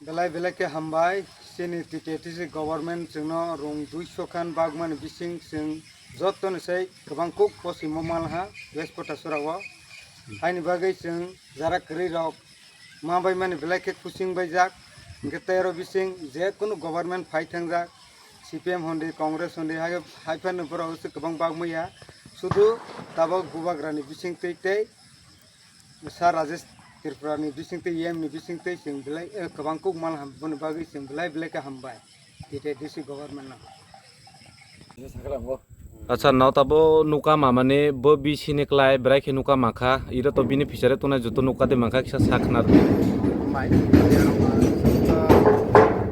belai belai ke hambai sini TTC government singno rong 200 khan bagman bising sing jotton sei gobang kuk posim malha westpota surawo aini bagai sing jara kri rok mabai mani belai ke kusing baijak getero bising je kono government phai thangjak CPM hondi Congress hondi haifan upora usuk gobang bagmaya sudu tabok bubagrani bising tei Sar Rajesh Tripurani bising tei yem ni bising tei sing belai gobang kuk mal ham bagi sing belai belai ke hambai TTC government na আচ্ছা নাও তাবো নুকা মামানে ব বিসিনে ক্লাই ব্রাইখে নুকা মাখা ইরা তো বিনি ফিচারে তো না যত নুকা দে মাখা কিসা সাখনার মাই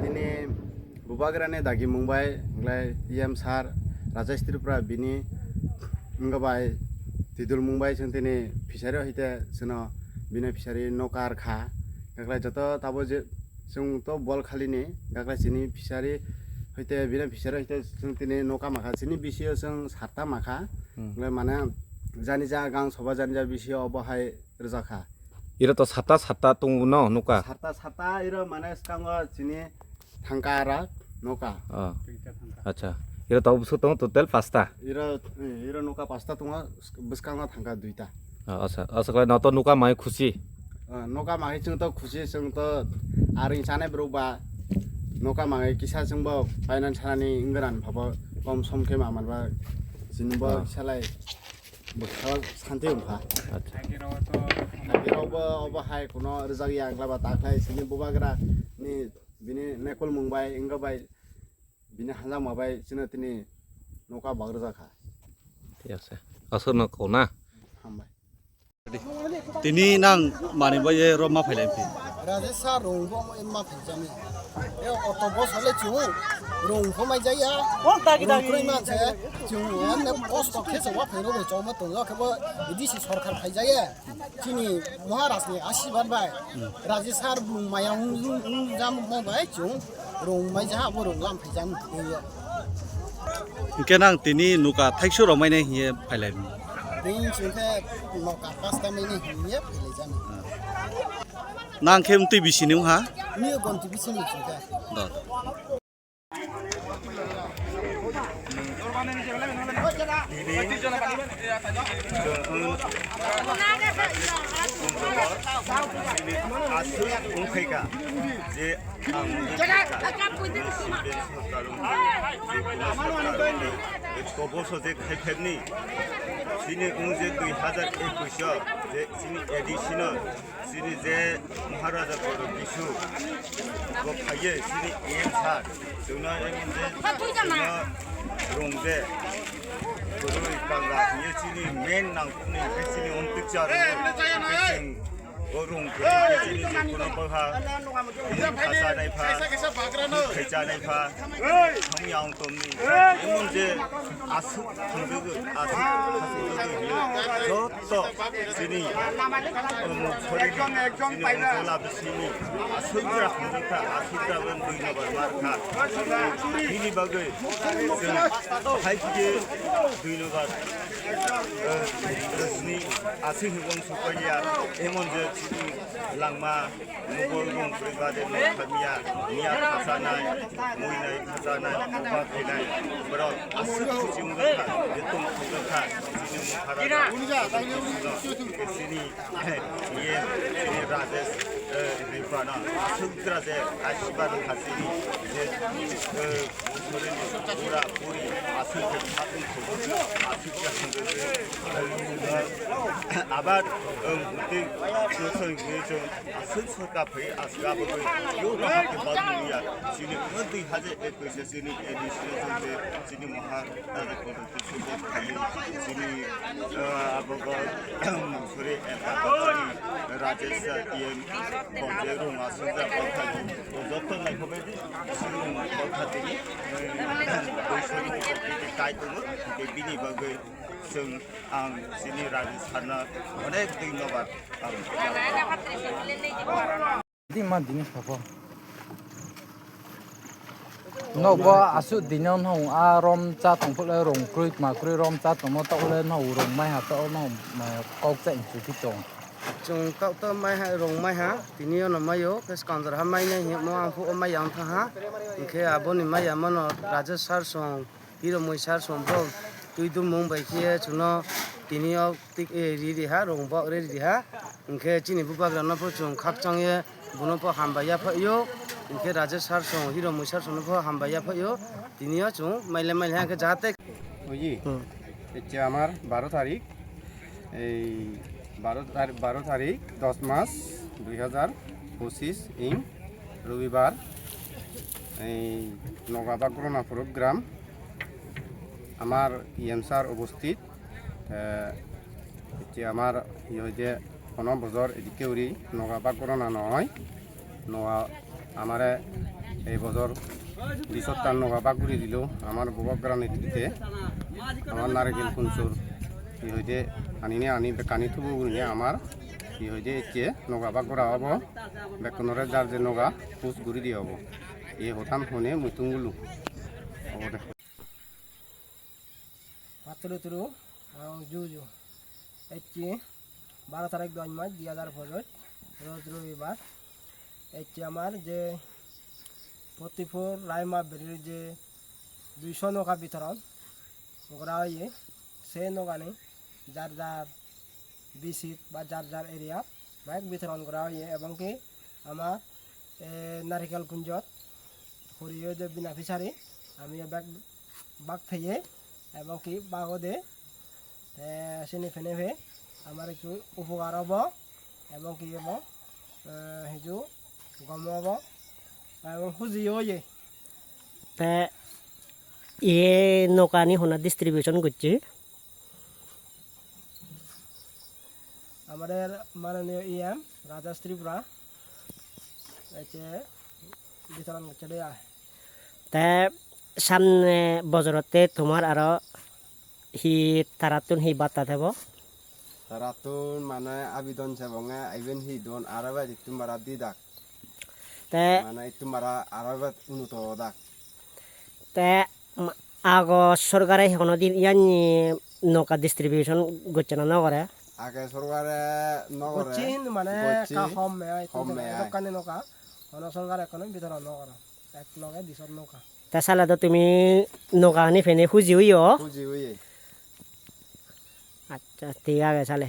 ini bubagrane dagi mumbai nglai yem sar Rajesh Tripura bini ngabai tidul mumbai sentini fishari hite seno bini fishari nokar kha gaglai joto tabo je sung to bol khali ni gaglai sini fishari hite bini fishari hite sentini noka makha sini bisio sung sarta makha nglai mane jani ja gang soba jani ja bisio obahai rjakha Ira তো সাতা সাতা তুং ন নুকা sarta iro mane skango sini thangkara noka আচ্ছা ইরা তো অবশ্য তো total পাঁচটা iro noka pasta tunga bskango thangka duita আচ্ছা আচ্ছা কয় না তো নুকা মাই খুশি noka mahi chung to khusi chung to aring chane broba noka mahi kisa chung bo finance chani ingran phabo kom somke mamanba jinbo salai bkhal santi umha আচ্ছা Birobo obahai kuno rezagi anglaba taklai sini bubagra ni bini nekol mumbai inggabai bini hanjang mabai sini tini noka bagrajaka ঠিক আছে আসর না কো না hambai tini nang mani boy roma phailai phi Rajesh sar rong bo emma phijami e auto bus hole chu rong khomai jaya kroi ma che chu an ne post office wa phairo be choma to lo khabo idisi sarkar phai jaya chini maharaj ni ashirwad bai Rajesh sar bung mayang jam mo bai chu rong mai ja bo rong lam phijam ke nang tini nuka thaiksu romai ne hi phailai ding chinte mo ka pasta mai ni hiye phile jami nang khem ti bisini ha ni gon ti bisini chinte dot ungkhaika je koboso je khaifebni sini ungje 2021 je sini additional sini je maharaja ko bisu ko phaye sini em sar jona em je rongje 그러니 강가 예진이 맨 남군이 백신이 온뜻자로 백신 어롱 백신이 지구나 버하 가사나이파 회자나이파 성양동이 이 문제 아스 분들 아스 가수들이 저또 진이 소리가 진이 온솔라비시니 아스드라 분들카 아스드라는 분들과 마카 비니박을 하이키게 두이노가 resmi asing hubung supaya emonje cici langma ngobong pribadi khamia niat kasanai muinai kasanai upatinai bro asuk cici mungka betung mungka cici mungkara sini ye sini Rajesh Tripura asuk traje ashibad khasini je sore pura puri asuk khatun 아바 그때 그것은 그저 선수가 거의 아스가고 요하게 받는이야 지금 어디 하제 에피소드 지금 에디션인데 지금 하 나도 그것도 지금 지금 아버가 소리 에파까지 Rajesh EM বজে Ruma সুজা কলকাতা ও যত নাইখবাইদি সুরুম কলকাতানি बैसोनि बिदि दाय दङ बिनि बागै जों आं जोंनि राजु सारनो अनेक धन्यबाद Di ma ding sabo. No bo asu dinon hong a rom cha tong phu le rong krui ma krui rom cha tong mo to le no rong mai ha to no ma kok cha chu ki chong. chung tao tao mai hai rong mai ha tini ono mai yo kes kandar ha mai nei mo ang phu mai yang tha ha ke aboni mai amano raja sar song hiro moi sar song bro tui du mong bai khie chuno tini o tik e ri ha rong bo re ri ha ke chini bu ba na phu chung khak chang ye buno pho ham ba ya pho yo ke raja sar song hiro moi sar song pho ham ba ya pho yo tini o chung mai ha ke jate বুঝি হচ্ছে আমার 12 তারিখ এই 12 তারিখ 10 মাস 2025 ইং রবিবার এই নগাবা করোনাপুর গ্রাম আমার ইএম স্যার উপস্থিত হচ্ছে আমার যে কোনো বছর এদিকে উড়ি নগাবা করোনা নয় নগা আমারে এই বছর 20 নগাবা করে দিল আমার ববগ্রাম নেতৃত্বে আমার নারকেল কুঞ্চুর ই হইতে আনি কানি থুব গুনে আমার ই হইতে এতে নগাবা করা হব বেকনরে যার যে নগা পুষ গুড়ি দিয়ে হব এই হঠাৎ শুনে মুতুঙ্গুলু হব দে Patru turu ang juju. Eci 12 tarik 2 Mac 2025 রোজ রবিবার এটি আমার যে প্রতিপুর রায়মা বেরির যে 200 নৌকা বিতরণ করা হয় সেই নৌকানে যার যার বিসিট বা যার যার এরিয়া ব্যাগ বিতরণ করা হয় এবং কি আমার নারিকেল কুঞ্জত হরিয় যে বিনা ফিসারি আমি ব্যাগ বাগ থেকে এবং কি বাগদে চিনি ফেনে আমার একটু উপকার হব এবং কি এবং হিজু গম হব এবং খুঁজিও ইয়ে তা এ নৌকানি হোনা ডিস্ট্রিবিউশন করছে আমাদের মাননীয় ইএম রাজা ত্রিপুরা এতে বিতরণ করছে দেয়া তা সামনে বছরতে তোমার আরো হি তারাতুন হি বার্তা দেব তারাতুন মানে আবেদন সেবঙে আইবেন হি দন আরাবা তুমারা দিদাক তা মানে তুমারা আরাবা উন্নত দাক তা আগ সরকারে কোনো দিন ইয়ান নৌকা ডিস্ট্রিবিউশন করছে না নগরে আগে সরকারে নগরে কোচিন মানে কোচিন, কা হম may I hmm may I. দোকানে নৌকা কোন সরকার এখন বিতরণ নকরা এক লগে দিশর নৌকা তা সালা তো তুমি নৌকা নি ফেনে খুঁজি হইও বুঝি হইয়ে আচ্ছা ঠিক আছে সালে